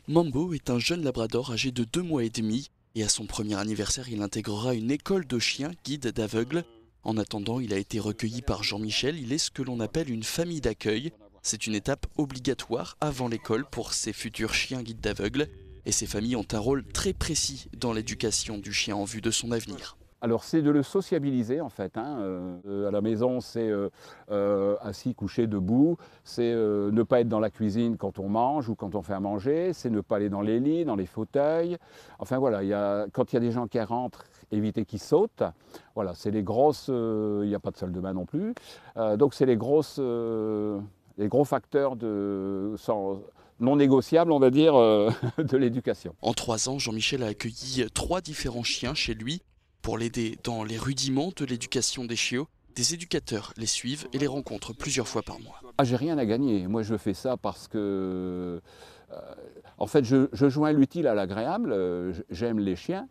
Mambo est un jeune labrador âgé de 2 mois et demi et à son premier anniversaire, il intégrera une école de chiens guide d'aveugles. En attendant, il a été recueilli par Jean-Michel, il est ce que l'on appelle une famille d'accueil. C'est une étape obligatoire avant l'école pour ces futurs chiens guides d'aveugles. Et ces familles ont un rôle très précis dans l'éducation du chien en vue de son avenir. Alors c'est de le sociabiliser en fait. À la maison, c'est assis, couché, debout. C'est ne pas être dans la cuisine quand on mange ou quand on fait à manger. C'est ne pas aller dans les lits, dans les fauteuils. Enfin voilà, quand il y a des gens qui rentrent, éviter qu'ils sautent. Voilà, c'est les grosses. Il n'y a pas de salle de bain non plus. Donc c'est les gros facteurs non négociables, on va dire, de l'éducation. En 3 ans, Jean-Michel a accueilli 3 différents chiens chez lui. Pour l'aider dans les rudiments de l'éducation des chiots, des éducateurs les suivent et les rencontrent plusieurs fois par mois. Ah, j'ai rien à gagner. Moi, je fais ça parce que, en fait, je joins l'utile à l'agréable. J'aime les chiens.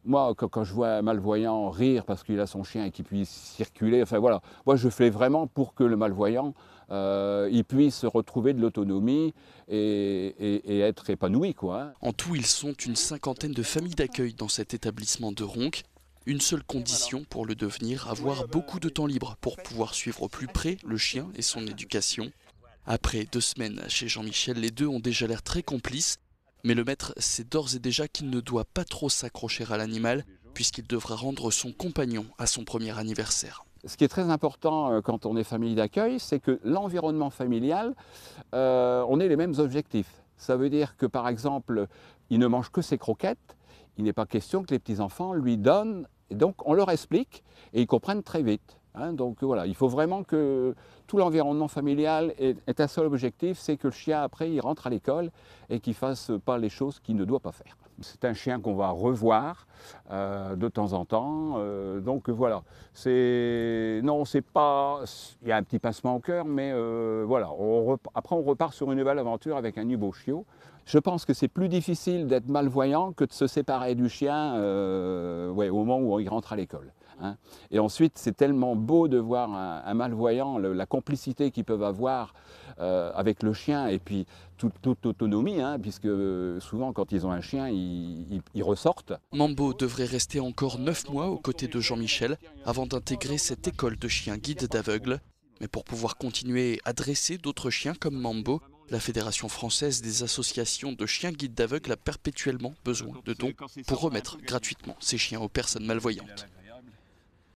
Moi, quand je vois un malvoyant rire parce qu'il a son chien et qu'il puisse circuler, enfin voilà, moi je fais vraiment pour que le malvoyant il puisse retrouver de l'autonomie et être épanoui, quoi. En tout, ils sont une 50aine de familles d'accueil dans cet établissement de Ronques. Une seule condition pour le devenir, avoir beaucoup de temps libre pour pouvoir suivre au plus près le chien et son éducation. Après 2 semaines chez Jean-Michel, les deux ont déjà l'air très complices. Mais le maître sait d'ores et déjà qu'il ne doit pas trop s'accrocher à l'animal, puisqu'il devra rendre son compagnon à son premier anniversaire. Ce qui est très important quand on est famille d'accueil, c'est que l'environnement familial, on ait les mêmes objectifs. Ça veut dire que par exemple, il ne mange que ses croquettes, il n'est pas question que les petits-enfants lui donnent, et donc on leur explique et ils comprennent très vite. Donc voilà, il faut vraiment que tout l'environnement familial ait un seul objectif, c'est que le chien après il rentre à l'école et qu'il ne fasse pas les choses qu'il ne doit pas faire. C'est un chien qu'on va revoir de temps en temps, donc voilà. Non, c'est pas, il y a un petit pincement au cœur, mais voilà. Après on repart sur une nouvelle aventure avec un nouveau chiot. Je pense que c'est plus difficile d'être malvoyant que de se séparer du chien au moment où il rentre à l'école. Et ensuite, c'est tellement beau de voir un malvoyant, la complicité qu'ils peuvent avoir avec le chien et puis toute autonomie, puisque souvent quand ils ont un chien, ils ressortent. Mambo devrait rester encore 9 mois aux côtés de Jean-Michel avant d'intégrer cette école de chiens guides d'aveugles. Mais pour pouvoir continuer à dresser d'autres chiens comme Mambo, la Fédération française des associations de chiens guides d'aveugles a perpétuellement besoin de dons pour remettre gratuitement ces chiens aux personnes malvoyantes.